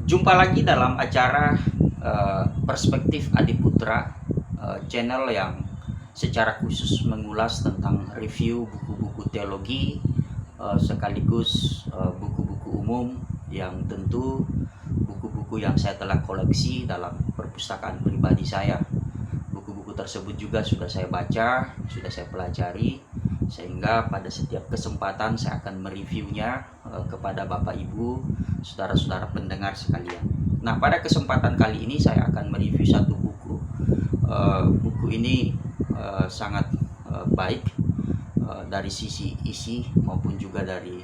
Jumpa lagi dalam acara Perspektif Adiputra, channel yang secara khusus mengulas tentang review buku-buku teologi, sekaligus buku-buku umum yang tentu buku-buku yang saya telah koleksi dalam perpustakaan pribadi saya. Buku-buku tersebut juga sudah saya baca, sudah saya pelajari, sehingga pada setiap kesempatan saya akan mereviewnya kepada Bapak Ibu, saudara-saudara pendengar sekalian. Nah, pada kesempatan kali ini saya akan mereview satu buku. Buku ini sangat baik dari sisi isi maupun juga dari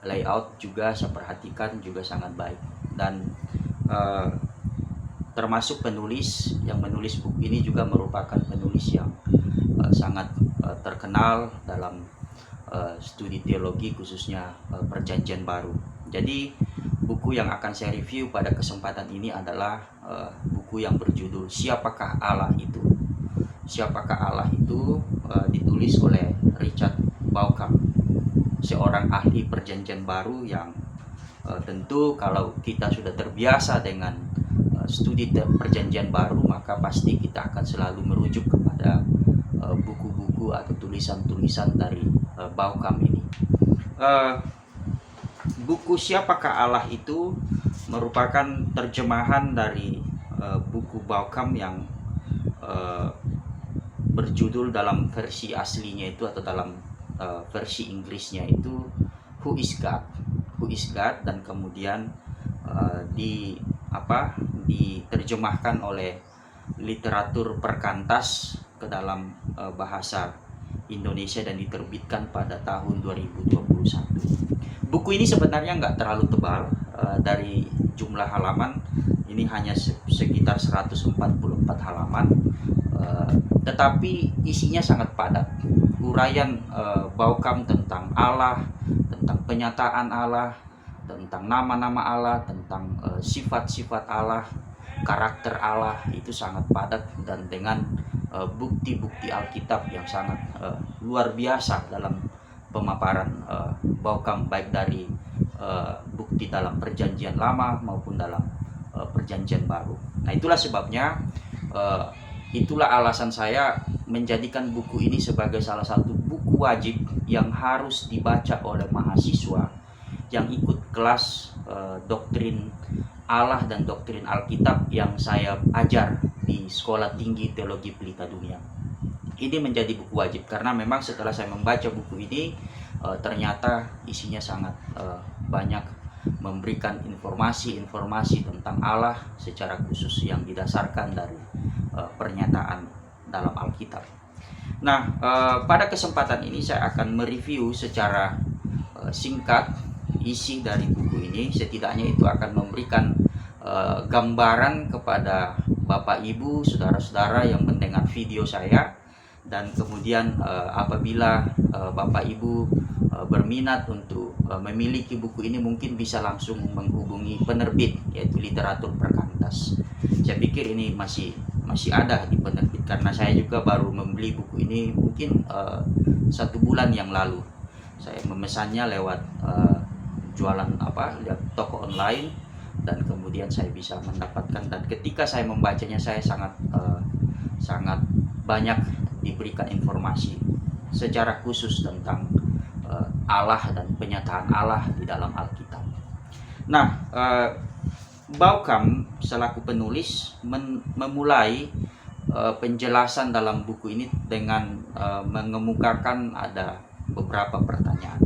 layout, juga saya perhatikan juga sangat baik. Dan termasuk penulis yang menulis buku ini juga merupakan penulis yang sangat terkenal dalam studi teologi, khususnya Perjanjian Baru. Jadi buku yang akan saya review pada kesempatan ini adalah buku yang berjudul Siapakah Allah Itu? Siapakah Allah Itu? Ditulis oleh Richard Bauckham, seorang ahli Perjanjian Baru yang tentu kalau kita sudah terbiasa dengan studi Perjanjian Baru, maka pasti kita akan selalu merujuk kepada buku-buku atau tulisan-tulisan dari Bauckham ini. Buku Siapakah Allah Itu merupakan terjemahan dari buku Bauckham yang berjudul dalam versi aslinya itu, atau dalam versi Inggrisnya itu Who is God? Who is God? Dan kemudian diterjemahkan oleh Literatur Perkantas ke dalam bahasa Indonesia dan diterbitkan pada tahun 2021. Buku ini sebenarnya nggak terlalu tebal, dari jumlah halaman ini hanya sekitar 144 halaman, tetapi isinya sangat padat. Uraian Bauckham tentang Allah, tentang penyataan Allah, tentang nama-nama Allah, tentang sifat-sifat Allah, karakter Allah itu sangat padat, dan dengan bukti-bukti Alkitab yang sangat luar biasa dalam pemaparan Bauckham, baik dari bukti dalam Perjanjian Lama maupun dalam Perjanjian Baru. Nah, itulah sebabnya, itulah alasan saya menjadikan buku ini sebagai salah satu buku wajib yang harus dibaca oleh mahasiswa yang ikut kelas doktrin Allah dan doktrin Alkitab yang saya ajar di Sekolah Tinggi Teologi Pelita Dunia. Ini menjadi buku wajib karena memang setelah saya membaca buku ini, ternyata isinya sangat banyak memberikan informasi-informasi tentang Allah secara khusus yang didasarkan dari pernyataan dalam Alkitab. Nah, pada kesempatan ini saya akan mereview secara singkat isi dari buku ini. Setidaknya itu akan memberikan gambaran kepada Bapak Ibu, saudara-saudara yang mendengar video saya. Dan kemudian apabila Bapak Ibu berminat untuk memiliki buku ini, mungkin bisa langsung menghubungi penerbit, yaitu Literatur Perkantas. Saya pikir ini masih ada di penerbit, karena saya juga baru membeli buku ini mungkin 1 bulan yang lalu. Saya memesannya lewat lewat toko online, dan kemudian saya bisa mendapatkan, dan ketika saya membacanya saya sangat banyak diberikan informasi secara khusus tentang Allah dan penyataan Allah di dalam Alkitab. Nah, Bauckham selaku penulis memulai penjelasan dalam buku ini dengan mengemukakan ada beberapa pertanyaan,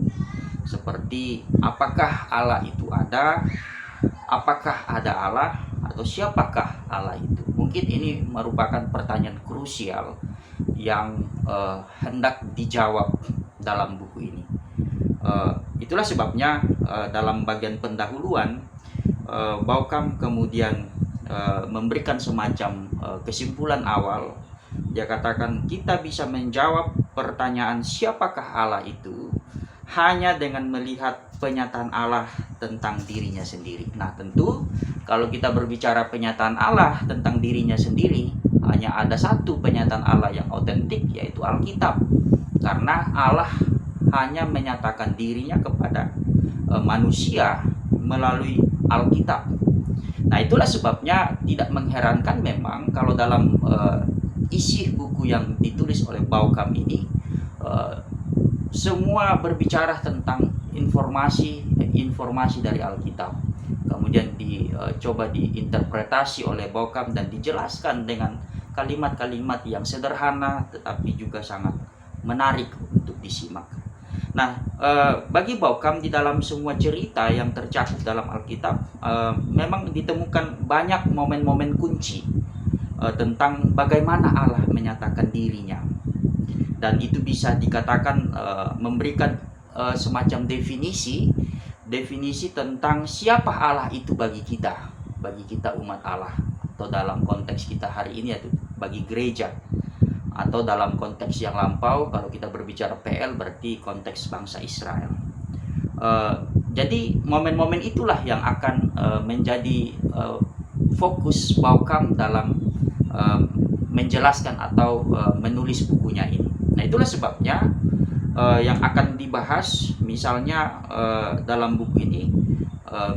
seperti apakah Allah itu ada, apakah ada Allah, atau siapakah Allah itu. Mungkin ini merupakan pertanyaan krusial yang hendak dijawab dalam buku ini. Itulah sebabnya dalam bagian pendahuluan Bauckham kemudian memberikan semacam kesimpulan awal. Dia katakan kita bisa menjawab pertanyaan siapakah Allah itu hanya dengan melihat penyataan Allah tentang dirinya sendiri. Nah, tentu kalau kita berbicara penyataan Allah tentang dirinya sendiri, hanya ada satu penyataan Allah yang otentik, yaitu Alkitab. Karena Allah hanya menyatakan dirinya kepada manusia melalui Alkitab. Nah, itulah sebabnya tidak mengherankan memang kalau dalam isi buku yang ditulis oleh Bauckham ini eh, semua berbicara tentang informasi dari Alkitab. Kemudian dicoba diinterpretasi oleh Bauckham dan dijelaskan dengan kalimat-kalimat yang sederhana tetapi juga sangat menarik untuk disimak. Nah, bagi Bauckham di dalam semua cerita yang tercakup dalam Alkitab memang ditemukan banyak momen-momen kunci tentang bagaimana Allah menyatakan dirinya. Dan itu bisa dikatakan memberikan semacam definisi tentang siapa Allah itu bagi kita umat Allah, atau dalam konteks kita hari ini yaitu bagi gereja, atau dalam konteks yang lampau kalau kita berbicara PL berarti konteks bangsa Israel. Jadi momen-momen itulah yang akan menjadi fokus Bauckham dalam menjelaskan atau menulis bukunya ini. Nah, itulah sebabnya yang akan dibahas misalnya dalam buku ini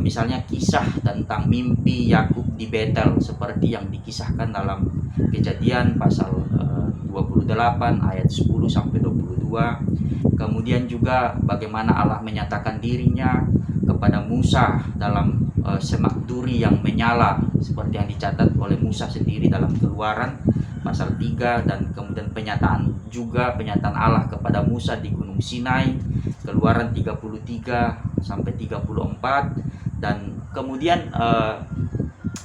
misalnya kisah tentang mimpi Yakub di Betel seperti yang dikisahkan dalam Kejadian pasal 28 ayat 10 sampai 22. Kemudian juga bagaimana Allah menyatakan dirinya kepada Musa dalam semak duri yang menyala seperti yang dicatat oleh Musa sendiri dalam Keluaran pasal 3, dan kemudian penyataan Allah kepada Musa di Gunung Sinai, Keluaran 33 sampai 34, dan kemudian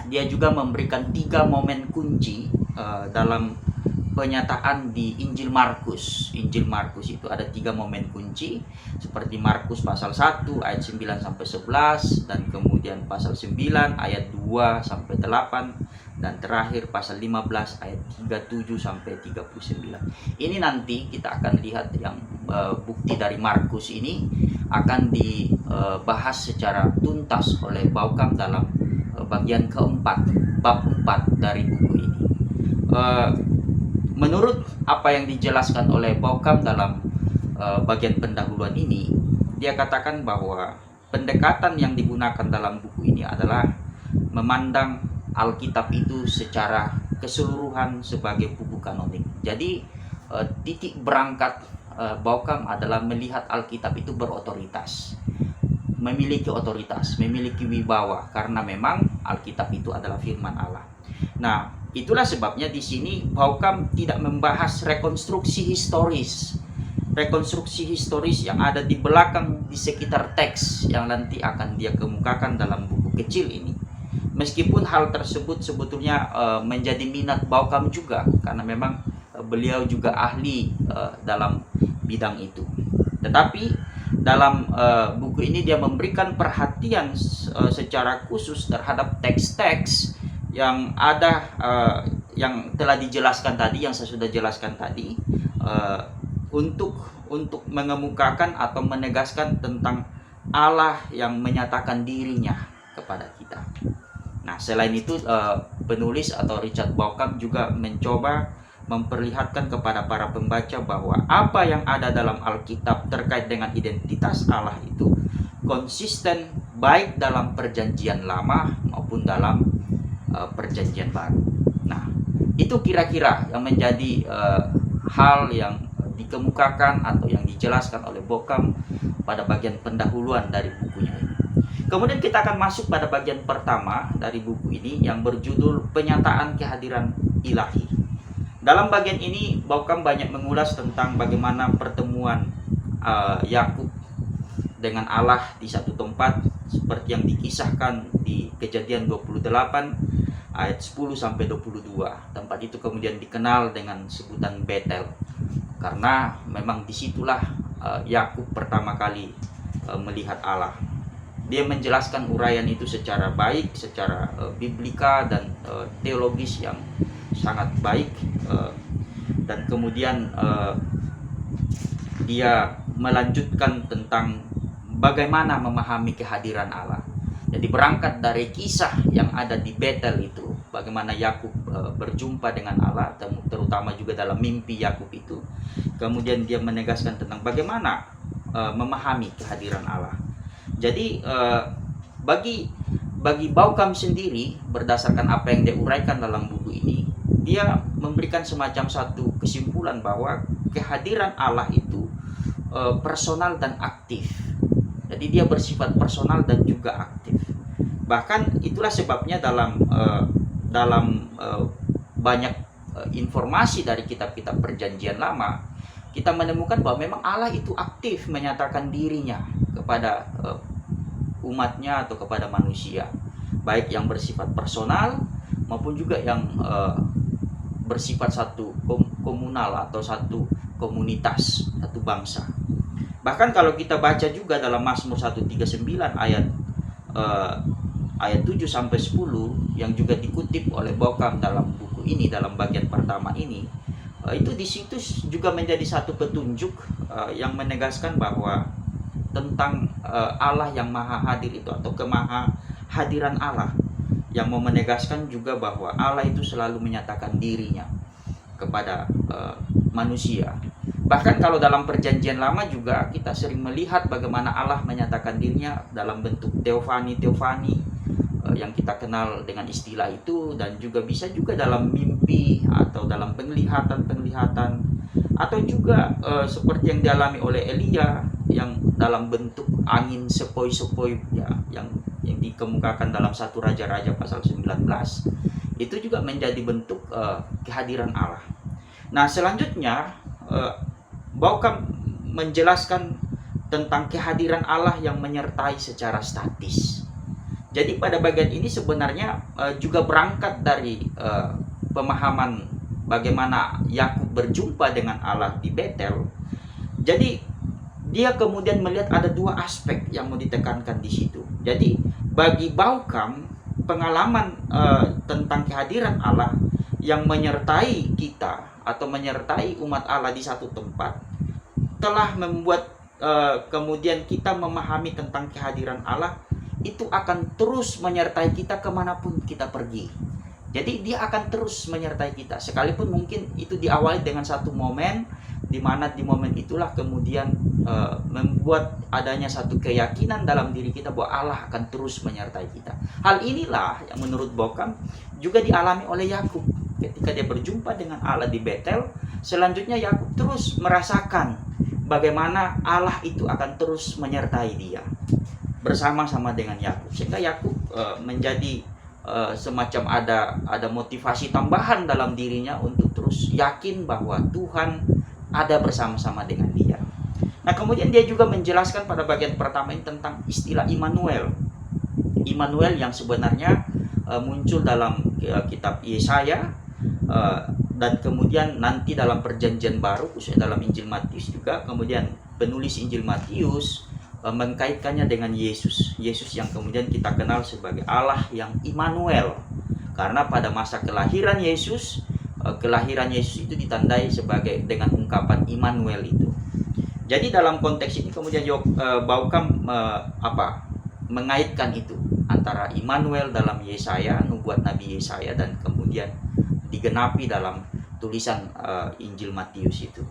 dia juga memberikan 3 momen kunci dalam penyataan di Injil Markus. Injil Markus itu ada 3 momen kunci seperti Markus pasal 1 ayat 9 sampai 11, dan kemudian pasal 9 ayat 2 sampai 8, dan terakhir pasal 15 ayat 37 sampai 39. Ini nanti kita akan lihat yang bukti dari Markus ini akan dibahas secara tuntas oleh Bauckham dalam bagian keempat, bab 4 dari buku ini. Menurut apa yang dijelaskan oleh Bauckham dalam bagian pendahuluan ini, dia katakan bahwa pendekatan yang digunakan dalam buku ini adalah memandang Alkitab itu secara keseluruhan sebagai buku kanonik. Jadi titik berangkat Bauckham adalah melihat Alkitab itu berotoritas, memiliki otoritas, memiliki wibawa, karena memang Alkitab itu adalah firman Allah. Nah, itulah sebabnya di sini Bauckham tidak membahas rekonstruksi historis yang ada di belakang di sekitar teks yang nanti akan dia kemukakan dalam buku kecil ini. Meskipun hal tersebut sebetulnya menjadi minat Bauckham juga, karena memang beliau juga ahli dalam bidang itu. Tetapi dalam buku ini dia memberikan perhatian secara khusus terhadap teks-teks yang ada yang telah dijelaskan tadi, yang saya sudah jelaskan tadi, untuk mengemukakan atau menegaskan tentang Allah yang menyatakan dirinya kepada kita. Nah, selain itu penulis atau Richard Bauckham juga mencoba memperlihatkan kepada para pembaca bahwa apa yang ada dalam Alkitab terkait dengan identitas Allah itu konsisten baik dalam perjanjian lama maupun dalam perjanjian baru. Nah, itu kira-kira yang menjadi hal yang dikemukakan atau yang dijelaskan oleh Bauckham pada bagian pendahuluan dari bukunya ini. Kemudian kita akan masuk pada bagian pertama dari buku ini yang berjudul Penyataan Kehadiran Ilahi. Dalam bagian ini Bauckham banyak mengulas tentang bagaimana pertemuan Yakub dengan Allah di satu tempat seperti yang dikisahkan di Kejadian 28 ayat 10 sampai 22. Tempat itu kemudian dikenal dengan sebutan Betel, karena memang disitulah Yakub pertama kali melihat Allah. Dia menjelaskan uraian itu secara baik, secara biblika dan teologis yang sangat baik, dan kemudian dia melanjutkan tentang bagaimana memahami kehadiran Allah. Jadi berangkat dari kisah yang ada di Betel itu, bagaimana Yakub berjumpa dengan Allah, terutama juga dalam mimpi Yakub itu. Kemudian dia menegaskan tentang bagaimana memahami kehadiran Allah. Jadi bagi bagi Baukam sendiri, berdasarkan apa yang dia uraikan dalam buku ini, dia memberikan semacam satu kesimpulan bahwa kehadiran Allah itu personal dan aktif. Jadi dia bersifat personal dan juga aktif. Bahkan itulah sebabnya dalam banyak informasi dari kitab-kitab Perjanjian Lama, kita menemukan bahwa memang Allah itu aktif menyatakan dirinya kepada umatnya atau kepada manusia, baik yang bersifat personal maupun juga yang bersifat satu komunal atau satu komunitas, satu bangsa. Bahkan kalau kita baca juga dalam Mazmur 139 ayat 7 sampai 10 yang juga dikutip oleh Baukam dalam buku ini, dalam bagian pertama ini, itu di situ juga menjadi satu petunjuk yang menegaskan bahwa tentang Allah yang maha hadir itu, atau kemahahadiran Allah, yang mau menegaskan juga bahwa Allah itu selalu menyatakan dirinya kepada manusia. Bahkan kalau dalam Perjanjian Lama juga kita sering melihat bagaimana Allah menyatakan dirinya dalam bentuk teofani yang kita kenal dengan istilah itu, dan juga bisa juga dalam mimpi atau dalam penglihatan, atau juga seperti yang dialami oleh Elia yang dalam bentuk angin sepoi-sepoi ya, yang dikemukakan dalam 1 Raja-Raja pasal 19. Itu juga menjadi bentuk kehadiran Allah. Nah, selanjutnya Baukam menjelaskan tentang kehadiran Allah yang menyertai secara statis. Jadi pada bagian ini sebenarnya juga berangkat dari pemahaman bagaimana Yakub berjumpa dengan Allah di Betel. Jadi dia kemudian melihat ada dua aspek yang mau ditekankan di situ. Jadi bagi Baukam, pengalaman tentang kehadiran Allah yang menyertai kita atau menyertai umat Allah di satu tempat telah membuat kemudian kita memahami tentang kehadiran Allah itu akan terus menyertai kita kemanapun kita pergi. Jadi dia akan terus menyertai kita, sekalipun mungkin itu diawali dengan satu momen, di mana di momen itulah kemudian membuat adanya satu keyakinan dalam diri kita bahwa Allah akan terus menyertai kita. Hal inilah yang menurut Baukam juga dialami oleh Yakub ketika dia berjumpa dengan Allah di Betel. Selanjutnya Yakub terus merasakan bagaimana Allah itu akan terus menyertai dia bersama-sama dengan Yakub, sehingga Yakub menjadi semacam ada motivasi tambahan dalam dirinya untuk terus yakin bahwa Tuhan ada bersama-sama dengan dia. Nah, kemudian dia juga menjelaskan pada bagian pertama ini tentang istilah Immanuel. Immanuel yang sebenarnya muncul dalam kitab Yesaya, dan kemudian nanti dalam Perjanjian Baru, khususnya dalam Injil Matius juga, kemudian penulis Injil Matius mengkaitkannya dengan Yesus yang kemudian kita kenal sebagai Allah yang Immanuel, karena pada masa kelahiran Yesus itu ditandai sebagai dengan ungkapan Immanuel itu. Jadi dalam konteks ini kemudian Baukam mengaitkan itu antara Immanuel dalam Yesaya, nubuat Nabi Yesaya, dan kemudian digenapi dalam tulisan Injil Matius itu.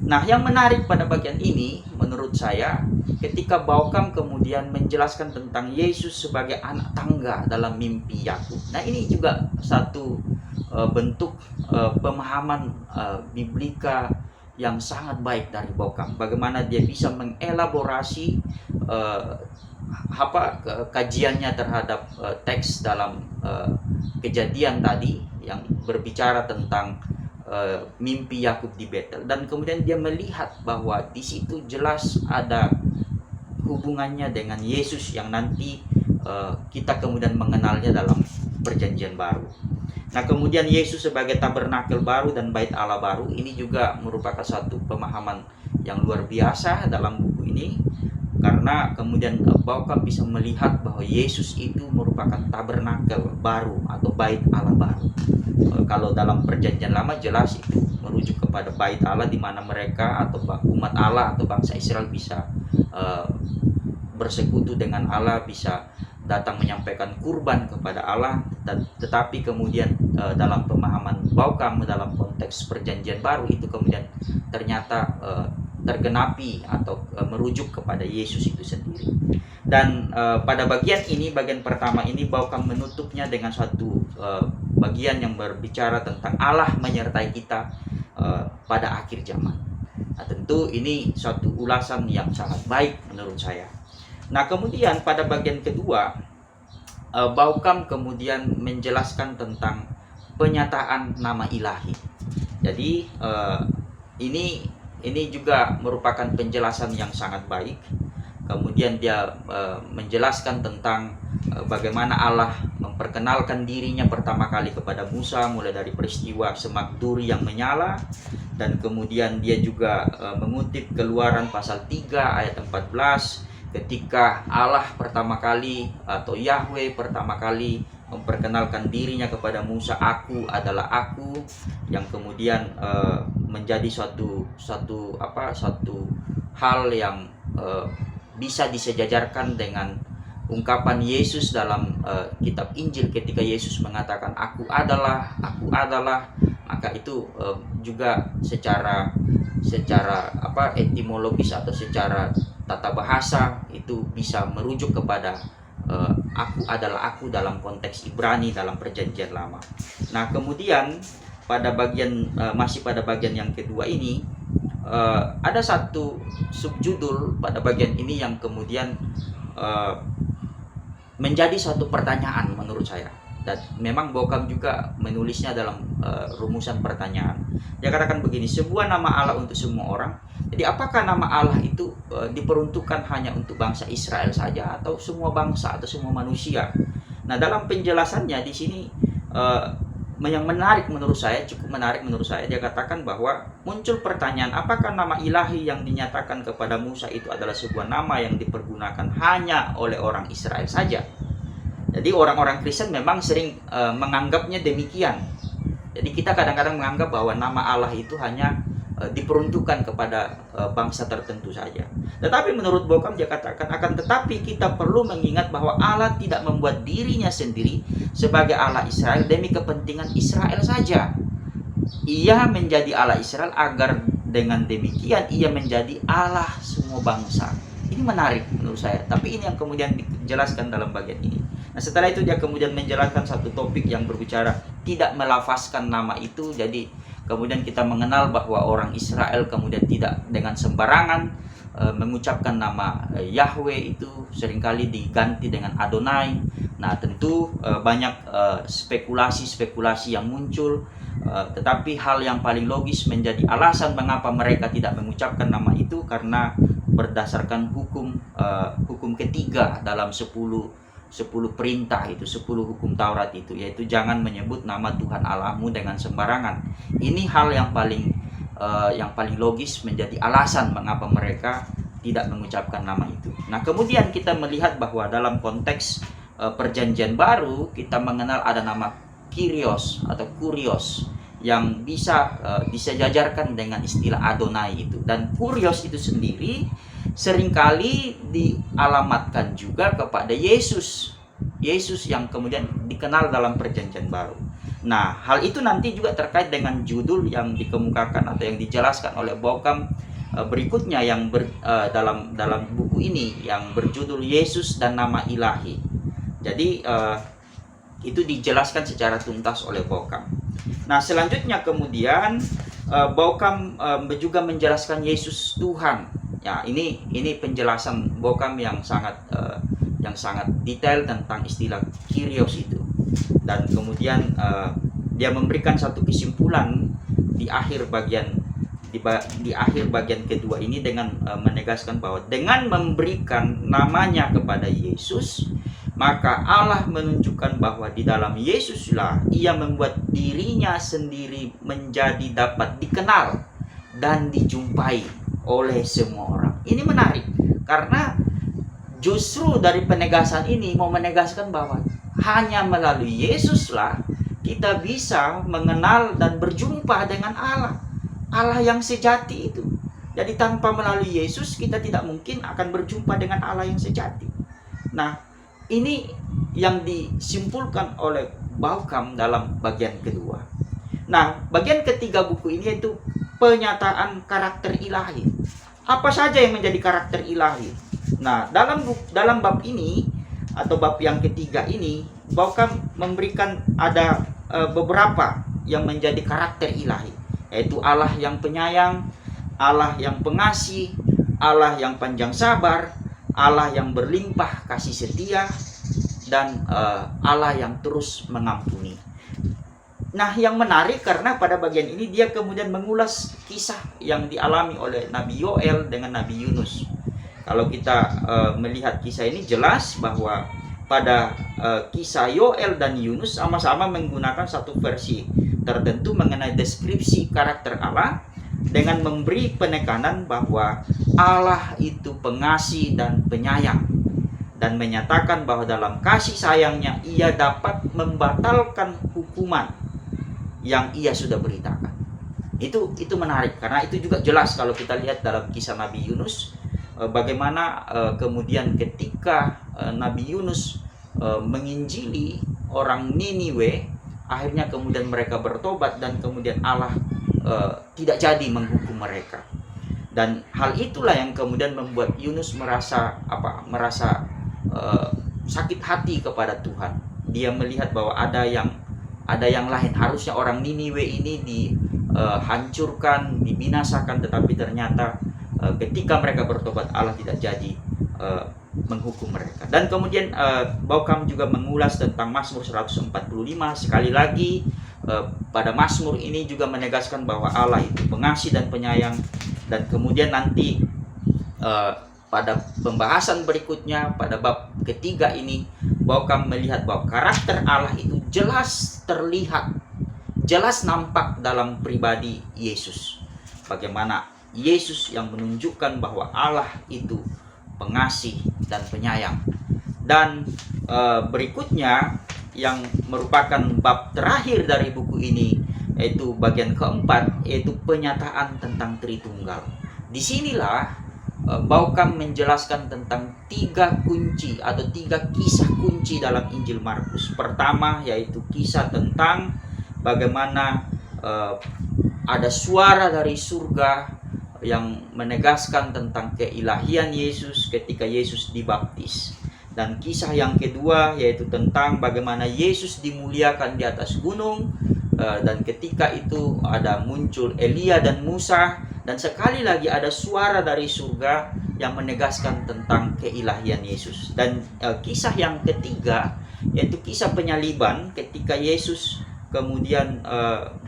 Nah, yang menarik pada bagian ini menurut saya ketika Baukam kemudian menjelaskan tentang Yesus sebagai anak tangga dalam mimpi Yakub. Nah, ini juga satu bentuk pemahaman biblika yang sangat baik dari Baukam. Bagaimana dia bisa mengelaborasi kajiannya terhadap teks dalam Kejadian tadi yang berbicara tentang mimpi Yakub di Betel, dan kemudian dia melihat bahwa di situ jelas ada hubungannya dengan Yesus yang nanti kita kemudian mengenalnya dalam Perjanjian Baru. Nah, kemudian Yesus sebagai tabernakel baru dan bait Allah baru, ini juga merupakan satu pemahaman yang luar biasa dalam buku ini, karena kemudian Baukam bisa melihat bahwa Yesus itu merupakan tabernakel baru atau bait Allah baru. Kalau dalam Perjanjian Lama jelas itu merujuk kepada bait Allah, di mana mereka atau umat Allah atau bangsa Israel bisa bersekutu dengan Allah, bisa datang menyampaikan kurban kepada Allah. Tetapi kemudian dalam pemahaman Baukam dalam konteks Perjanjian Baru itu kemudian ternyata tergenapi atau merujuk kepada Yesus itu sendiri. Dan pada bagian ini, bagian pertama ini, Baukam menutupnya dengan suatu bagian yang berbicara tentang Allah menyertai kita pada akhir zaman. Nah, tentu ini suatu ulasan yang sangat baik menurut saya. Nah, kemudian pada bagian kedua, Baukam kemudian menjelaskan tentang penyataan nama ilahi. Jadi ini juga merupakan penjelasan yang sangat baik. Kemudian dia menjelaskan tentang bagaimana Allah memperkenalkan dirinya pertama kali kepada Musa mulai dari peristiwa semak duri yang menyala, dan kemudian dia juga mengutip Keluaran pasal 3 ayat 14 ketika Allah pertama kali atau Yahweh pertama kali memperkenalkan dirinya kepada Musa, aku adalah aku, yang kemudian menjadi suatu hal yang bisa disejajarkan dengan ungkapan Yesus dalam kitab Injil ketika Yesus mengatakan aku adalah, maka itu juga secara etimologis atau secara tata bahasa itu bisa merujuk kepada aku adalah aku dalam konteks Ibrani dalam perjanjian lama. Nah, kemudian masih pada bagian yang kedua ini ada satu subjudul pada bagian ini yang kemudian menjadi satu pertanyaan menurut saya, dan memang Baukam juga menulisnya dalam rumusan pertanyaan. Dia katakan begini, sebuah nama Allah untuk semua orang. Jadi apakah nama Allah itu diperuntukkan hanya untuk bangsa Israel saja atau semua bangsa atau semua manusia? Nah, dalam penjelasannya di sini yang menarik menurut saya, cukup menarik menurut saya, dia katakan bahwa muncul pertanyaan, apakah nama ilahi yang dinyatakan kepada Musa itu adalah sebuah nama yang dipergunakan hanya oleh orang Israel saja? Jadi orang-orang Kristen memang sering menganggapnya demikian. Jadi kita kadang-kadang menganggap bahwa nama Allah itu hanya diperuntukkan kepada bangsa tertentu saja. Tetapi menurut Baukam dia katakan, akan tetapi kita perlu mengingat bahwa Allah tidak membuat dirinya sendiri sebagai Allah Israel demi kepentingan Israel saja. Ia menjadi Allah Israel agar dengan demikian ia menjadi Allah semua bangsa. Ini menarik menurut saya, tapi ini yang kemudian dijelaskan dalam bagian ini. Nah, setelah itu dia kemudian menjelaskan satu topik yang berbicara tidak melafazkan nama itu. Jadi kemudian kita mengenal bahwa orang Israel kemudian tidak dengan sembarangan mengucapkan nama Yahweh, itu seringkali diganti dengan Adonai. Nah, tentu banyak spekulasi-spekulasi yang muncul, tetapi hal yang paling logis menjadi alasan mengapa mereka tidak mengucapkan nama itu karena berdasarkan hukum ketiga dalam 10 perintah itu, 10 hukum Taurat itu, yaitu jangan menyebut nama Tuhan Allahmu dengan sembarangan. Ini hal yang paling logis menjadi alasan mengapa mereka tidak mengucapkan nama itu. Nah, kemudian kita melihat bahwa dalam konteks perjanjian baru kita mengenal ada nama Kyrios atau Kurios yang bisa disejajarkan dengan istilah Adonai itu. Dan Kurios itu sendiri seringkali dialamatkan juga kepada Yesus yang kemudian dikenal dalam perjanjian baru. Nah, hal itu nanti juga terkait dengan judul yang dikemukakan atau yang dijelaskan oleh Baukam berikutnya yang dalam buku ini yang berjudul Yesus dan Nama Ilahi. Jadi itu dijelaskan secara tuntas oleh Baukam. Nah, selanjutnya kemudian Baukam juga menjelaskan Yesus Tuhan. Ya, ini penjelasan Baukam yang sangat detail tentang istilah Kyrios itu. Dan kemudian dia memberikan satu kesimpulan di akhir bagian kedua ini dengan menegaskan bahwa dengan memberikan namanya kepada Yesus, maka Allah menunjukkan bahwa di dalam Yesuslah ia membuat dirinya sendiri menjadi dapat dikenal dan dijumpai oleh semua orang. Ini menarik karena justru dari penegasan ini mau menegaskan bahwa hanya melalui Yesuslah kita bisa mengenal dan berjumpa dengan Allah yang sejati itu. Jadi tanpa melalui Yesus kita tidak mungkin akan berjumpa dengan Allah yang sejati. Nah, ini yang disimpulkan oleh Baukam dalam bagian kedua. Nah, bagian ketiga buku ini yaitu penyataan karakter ilahi. Apa saja yang menjadi karakter ilahi? Nah, dalam bab ini atau bab yang ketiga ini, Baukam memberikan ada beberapa yang menjadi karakter ilahi, yaitu Allah yang penyayang, Allah yang pengasih, Allah yang panjang sabar, Allah yang berlimpah kasih setia, dan Allah yang terus mengampuni. Nah, yang menarik karena pada bagian ini dia kemudian mengulas kisah yang dialami oleh Nabi Yoel dengan Nabi Yunus. Kalau kita melihat kisah ini, jelas bahwa pada kisah Yoel dan Yunus sama-sama menggunakan satu versi tertentu mengenai deskripsi karakter Allah, dengan memberi penekanan bahwa Allah itu pengasih dan penyayang, dan menyatakan bahwa dalam kasih sayangnya ia dapat membatalkan hukuman yang ia sudah beritakan. Itu menarik karena itu juga jelas kalau kita lihat dalam kisah Nabi Yunus, bagaimana kemudian ketika Nabi Yunus menginjili orang Niniwe, akhirnya kemudian mereka bertobat dan kemudian Allah tidak jadi menghukum mereka. Dan hal itulah yang kemudian membuat Yunus merasa sakit hati kepada Tuhan. Dia melihat bahwa ada yang lain, harusnya orang Niniwe ini dihancurkan, dibinasakan, tetapi ternyata ketika mereka bertobat Allah tidak jadi menghukum mereka. Dan kemudian Baukam juga mengulas tentang Mazmur 145. Sekali lagi pada Mazmur ini juga menegaskan bahwa Allah itu pengasih dan penyayang. Dan kemudian nanti pada pembahasan berikutnya pada bab ketiga ini, Baukam melihat bahwa karakter Allah itu jelas terlihat, jelas nampak dalam pribadi Yesus. Bagaimana Yesus yang menunjukkan bahwa Allah itu pengasih dan penyayang. Dan berikutnya yang merupakan bab terakhir dari buku ini, yaitu bagian keempat, yaitu penyataan tentang Tritunggal. Disinilah Baukam menjelaskan tentang 3 kunci atau 3 kisah kunci dalam Injil Markus. Pertama yaitu kisah tentang bagaimana ada suara dari surga yang menegaskan tentang keilahian Yesus ketika Yesus dibaptis. Dan kisah yang kedua yaitu tentang bagaimana Yesus dimuliakan di atas gunung, dan ketika itu ada muncul Elia dan Musa, dan sekali lagi ada suara dari surga yang menegaskan tentang keilahian Yesus. Dan kisah yang ketiga yaitu kisah penyaliban, ketika Yesus kemudian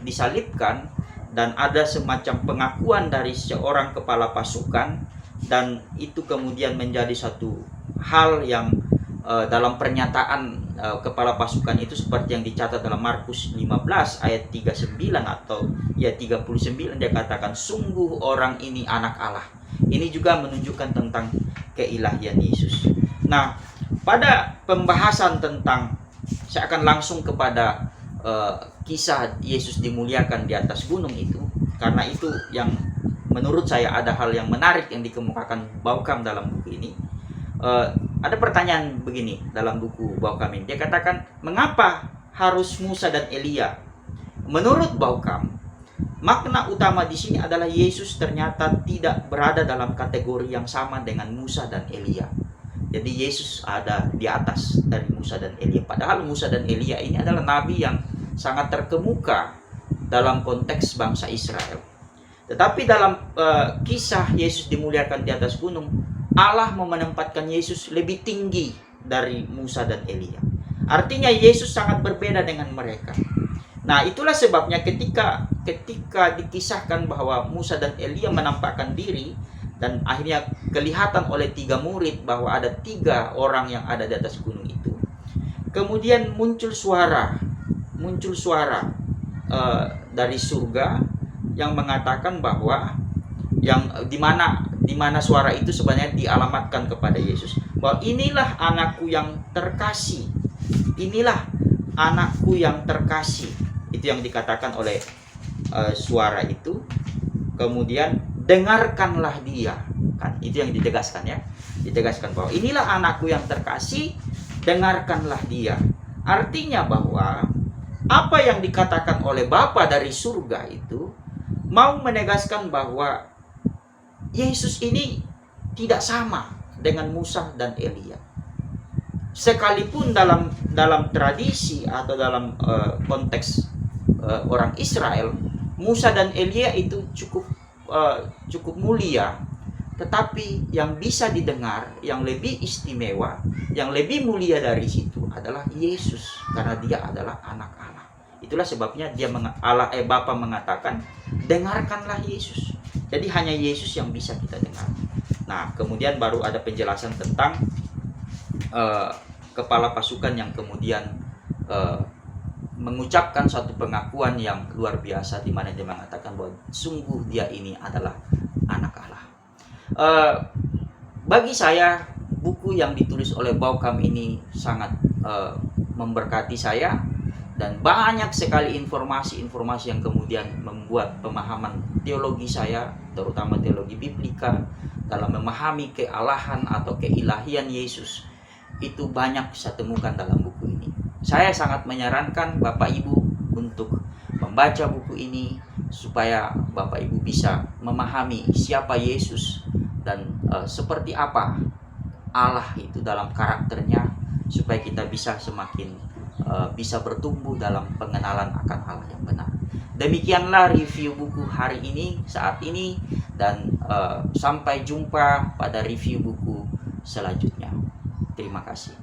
disalibkan, dan ada semacam pengakuan dari seorang kepala pasukan, dan itu kemudian menjadi satu hal yang dalam pernyataan kepala pasukan itu seperti yang dicatat dalam Markus 15 ayat 39 atau ya 39, dia katakan sungguh orang ini anak Allah. Ini juga menunjukkan tentang keilahian Yesus. Nah, pada pembahasan tentang, saya akan langsung kepada kisah Yesus dimuliakan di atas gunung itu, karena itu yang menurut saya ada hal yang menarik yang dikemukakan Baukam dalam buku ini. Ada pertanyaan begini dalam buku Baukam ini. Dia katakan, mengapa harus Musa dan Elia? Menurut Baukam, makna utama di sini adalah Yesus ternyata tidak berada dalam kategori yang sama dengan Musa dan Elia. Jadi Yesus ada di atas dari Musa dan Elia. Padahal Musa dan Elia ini adalah nabi yang sangat terkemuka dalam konteks bangsa Israel. Tetapi dalam kisah Yesus dimuliakan di atas gunung, Allah mau menempatkan Yesus lebih tinggi dari Musa dan Elia. Artinya Yesus sangat berbeda dengan mereka. Nah, itulah sebabnya ketika dikisahkan bahwa Musa dan Elia menampakkan diri, dan akhirnya kelihatan oleh 3 murid bahwa ada 3 orang yang ada di atas gunung itu. Kemudian muncul suara dari surga yang mengatakan bahwa yang dimana suara itu sebenarnya dialamatkan kepada Yesus, bahwa inilah anakku yang terkasih, inilah anakku yang terkasih. Itu yang dikatakan oleh suara itu. Kemudian dengarkanlah dia, kan itu yang ditegaskan ya, ditegaskan bahwa inilah anakku yang terkasih, dengarkanlah dia. Artinya bahwa apa yang dikatakan oleh Bapa dari surga itu mau menegaskan bahwa Yesus ini tidak sama dengan Musa dan Elia. Sekalipun dalam tradisi atau dalam konteks orang Israel, Musa dan Elia itu cukup mulia, tetapi yang bisa didengar, yang lebih istimewa, yang lebih mulia dari situ adalah Yesus, karena dia adalah anak Allah. Itulah sebabnya Bapa mengatakan, dengarkanlah Yesus. Jadi hanya Yesus yang bisa kita dengar. Nah, kemudian baru ada penjelasan tentang kepala pasukan yang kemudian mengucapkan suatu pengakuan yang luar biasa, di mana dia mengatakan bahwa sungguh dia ini adalah anak Allah. Bagi saya, buku yang ditulis oleh Baukham ini sangat memberkati saya, dan banyak sekali informasi-informasi yang kemudian membuat pemahaman teologi saya, terutama teologi biblika, dalam memahami kealahan atau keilahian Yesus, itu banyak saya temukan dalam buku ini. Saya sangat menyarankan Bapak Ibu untuk membaca buku ini, supaya Bapak Ibu bisa memahami siapa Yesus dan seperti apa Allah itu dalam karakternya, supaya kita bisa semakin bisa bertumbuh dalam pengenalan akan Allah yang benar. Demikianlah review buku hari ini, saat ini, dan sampai jumpa pada review buku selanjutnya. Terima kasih.